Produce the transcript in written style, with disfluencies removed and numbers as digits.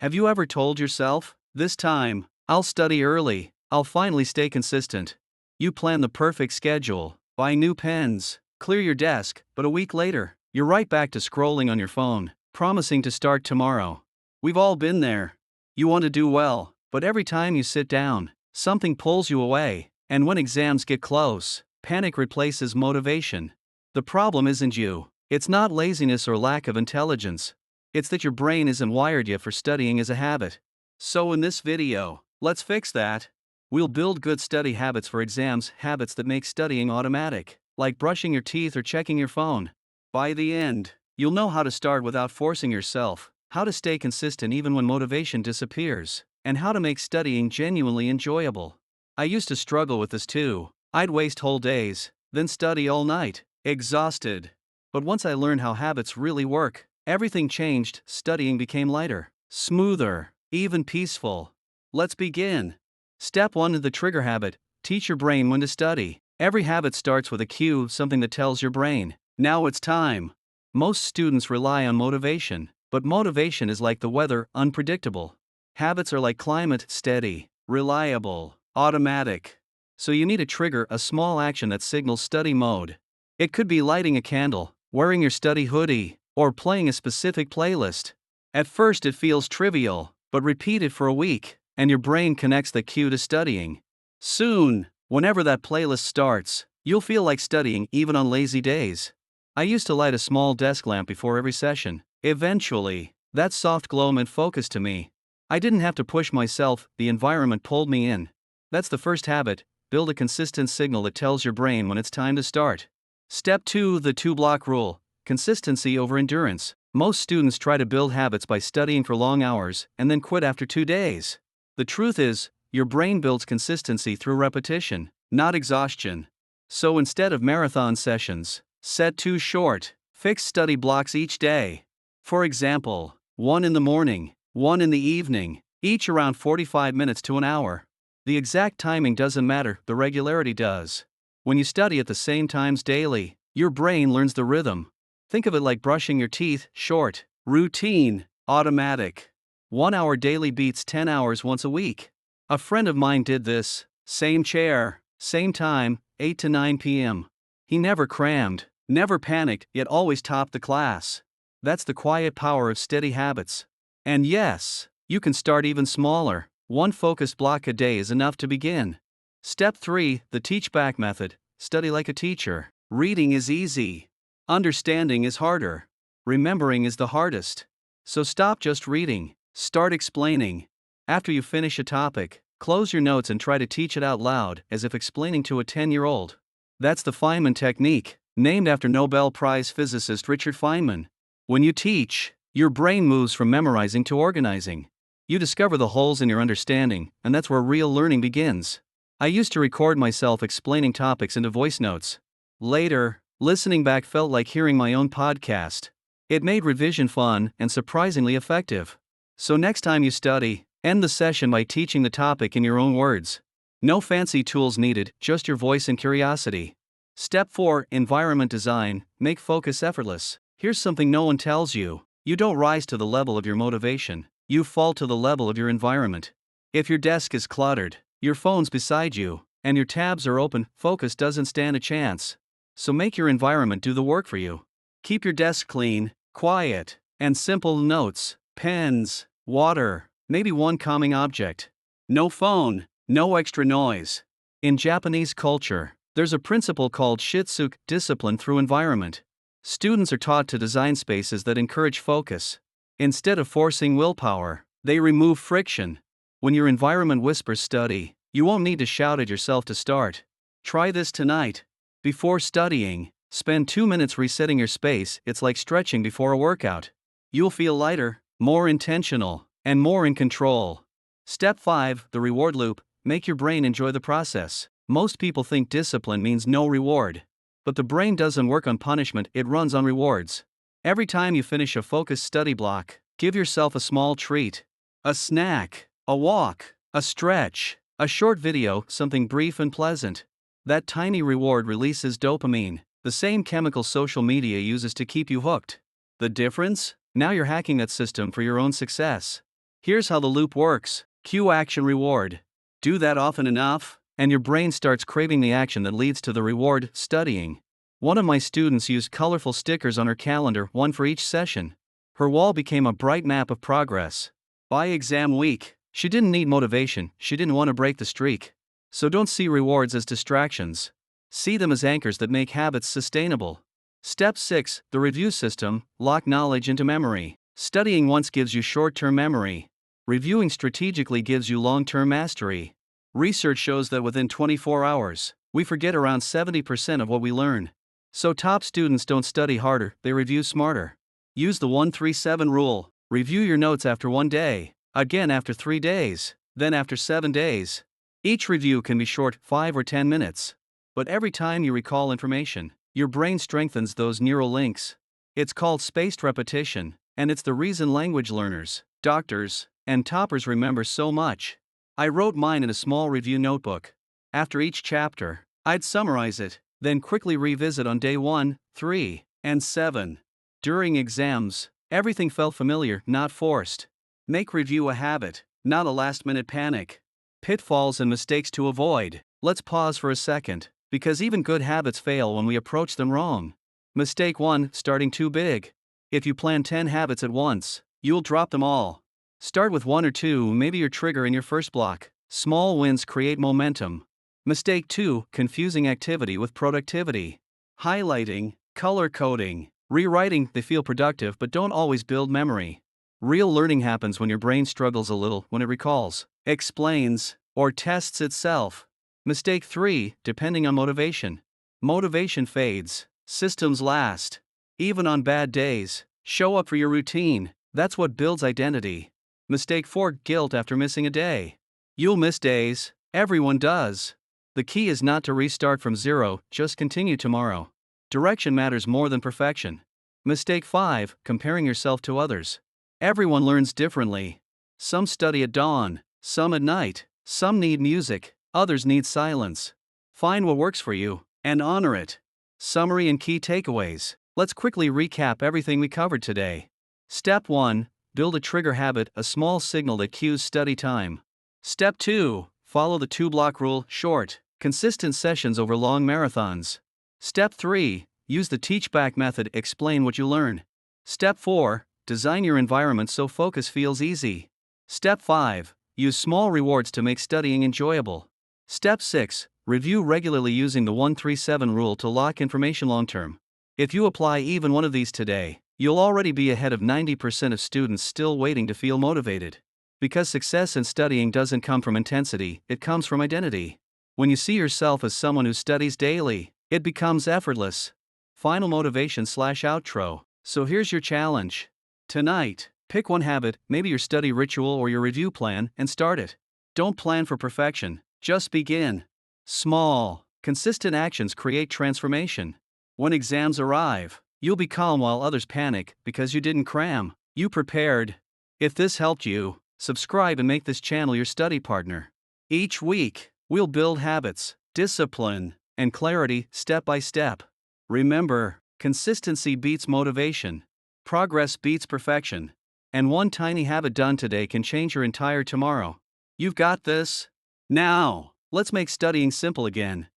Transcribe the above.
Have you ever told yourself, this time, I'll study early, I'll finally stay consistent? You plan the perfect schedule, buy new pens, clear your desk, but a week later, you're right back to scrolling on your phone, promising to start tomorrow. We've all been there. You want to do well, but every time you sit down, something pulls you away, and when exams get close, panic replaces motivation. The problem isn't you. It's not laziness or lack of intelligence. It's that your brain isn't wired yet for studying as a habit. So in this video, let's fix that. We'll build good study habits for exams, habits that make studying automatic, like brushing your teeth or checking your phone. By the end, you'll know how to start without forcing yourself, how to stay consistent even when motivation disappears, and how to make studying genuinely enjoyable. I used to struggle with this too. I'd waste whole days, then study all night, exhausted. But once I learned how habits really work, everything changed. Studying became lighter, smoother, even peaceful. Let's begin. Step 1 of the trigger habit: teach your brain when to study. Every habit starts with a cue, something that tells your brain, now it's time. Most students rely on motivation, but motivation is like the weather, unpredictable. Habits are like climate, steady, reliable, automatic. So you need a trigger, a small action that signals study mode. It could be lighting a candle, wearing your study hoodie, or playing a specific playlist. At first it feels trivial, but repeat it for a week, and your brain connects the cue to studying. Soon, whenever that playlist starts, you'll feel like studying even on lazy days. I used to light a small desk lamp before every session. Eventually, that soft glow meant focus to me. I didn't have to push myself, the environment pulled me in. That's the first habit: build a consistent signal that tells your brain when it's time to start. Step 2: the 2-block rule: consistency over endurance. Most students try to build habits by studying for long hours and then quit after 2 days. The truth is, your brain builds consistency through repetition, not exhaustion. So instead of marathon sessions, set 2 short, fixed study blocks each day. For example, 1 in the morning, 1 in the evening, each around 45 minutes to an hour. The exact timing doesn't matter, the regularity does. When you study at the same times daily, your brain learns the rhythm. Think of it like brushing your teeth: short, routine, automatic. 1 hour daily beats 10 hours once a week. A friend of mine did this: same chair, same time, 8 to 9 p.m. He never crammed, never panicked, yet always topped the class. That's the quiet power of steady habits. And yes, you can start even smaller. 1 focused block a day is enough to begin. Step 3: the teach back method: study like a teacher. Reading is easy. Understanding is harder. Remembering is the hardest. So stop just reading, start explaining. After you finish a topic, close your notes and try to teach it out loud, as if explaining to a 10-year-old. That's the Feynman technique, named after Nobel Prize physicist Richard Feynman. When you teach, your brain moves from memorizing to organizing. You discover the holes in your understanding, and that's where real learning begins. I used to record myself explaining topics into voice notes. Later, listening back felt like hearing my own podcast. It made revision fun and surprisingly effective. So next time you study, end the session by teaching the topic in your own words. No fancy tools needed, just your voice and curiosity. Step 4: environment design: make focus effortless. Here's something no one tells you: you don't rise to the level of your motivation, you fall to the level of your environment. If your desk is cluttered, your phone's beside you, and your tabs are open, focus doesn't stand a chance. So make your environment do the work for you. Keep your desk clean, quiet, and simple: notes, pens, water, maybe 1 calming object. No phone, no extra noise. In Japanese culture, there's a principle called shitsuke: discipline through environment. Students are taught to design spaces that encourage focus. Instead of forcing willpower, they remove friction. When your environment whispers study, you won't need to shout at yourself to start. Try this tonight. Before studying, spend 2 minutes resetting your space. It's like stretching before a workout. You'll feel lighter, more intentional, and more in control. Step 5: the reward loop: make your brain enjoy the process. Most people think discipline means no reward. But the brain doesn't work on punishment, it runs on rewards. Every time you finish a focused study block, give yourself a small treat. A snack, a walk, a stretch, a short video, something brief and pleasant. That tiny reward releases dopamine, the same chemical social media uses to keep you hooked. The difference? Now you're hacking that system for your own success. Here's how the loop works. Cue, action, reward. Do that often enough, and your brain starts craving the action that leads to the reward, studying. One of my students used colorful stickers on her calendar, one for each session. Her wall became a bright map of progress. By exam week, she didn't need motivation, she didn't want to break the streak. So don't see rewards as distractions. See them as anchors that make habits sustainable. Step 6. The review system. Lock knowledge into memory. Studying once gives you short-term memory. Reviewing strategically gives you long-term mastery. Research shows that within 24 hours, we forget around 70% of what we learn. So top students don't study harder, they review smarter. Use the 1-3-7 rule. Review your notes after 1 day, again after 3 days, then after 7 days. Each review can be short, 5 or 10 minutes. But every time you recall information, your brain strengthens those neural links. It's called spaced repetition, and it's the reason language learners, doctors, and toppers remember so much. I wrote mine in a small review notebook. After each chapter, I'd summarize it, then quickly revisit on day 1, 3, and 7. During exams, everything felt familiar, not forced. Make review a habit, not a last-minute panic. Pitfalls and mistakes to avoid. Let's pause for a second, because even good habits fail when we approach them wrong. Mistake 1. Starting too big. If you plan 10 habits at once, you'll drop them all. Start with 1 or 2, maybe your trigger in your first block. Small wins create momentum. Mistake 2. Confusing activity with productivity. Highlighting, color coding, rewriting, they feel productive but don't always build memory. Real learning happens when your brain struggles a little when it recalls, explains, or tests itself. Mistake 3. Depending on motivation. Motivation fades, systems last. Even on bad days, show up for your routine, that's what builds identity. Mistake 4. Guilt after missing a day. You'll miss days, everyone does. The key is not to restart from zero, just continue tomorrow. Direction matters more than perfection. Mistake 5. Comparing yourself to others. Everyone learns differently. Some study at dawn, some at night, some need music, others need silence. Find what works for you, and honor it. Summary and key takeaways. Let's quickly recap everything we covered today. Step 1. Build a trigger habit, a small signal that cues study time. Step 2. Follow the 2-block rule, short, consistent sessions over long marathons. Step 3. Use the teach-back method, explain what you learn. Step 4. Design your environment so focus feels easy. Step 5. Use small rewards to make studying enjoyable. Step 6. Review regularly using the 1-3-7 rule to lock information long-term. If you apply even one of these today, you'll already be ahead of 90% of students still waiting to feel motivated. Because success in studying doesn't come from intensity, it comes from identity. When you see yourself as someone who studies daily, it becomes effortless. Final motivation/outro. So here's your challenge. Tonight, pick one habit, maybe your study ritual or your review plan, and start it. Don't plan for perfection, just begin. Small, consistent actions create transformation. When exams arrive, you'll be calm while others panic because you didn't cram, you prepared. If this helped you, subscribe and make this channel your study partner. Each week, we'll build habits, discipline, and clarity step by step. Remember, consistency beats motivation. Progress beats perfection. And one tiny habit done today can change your entire tomorrow. You've got this. Now, let's make studying simple again.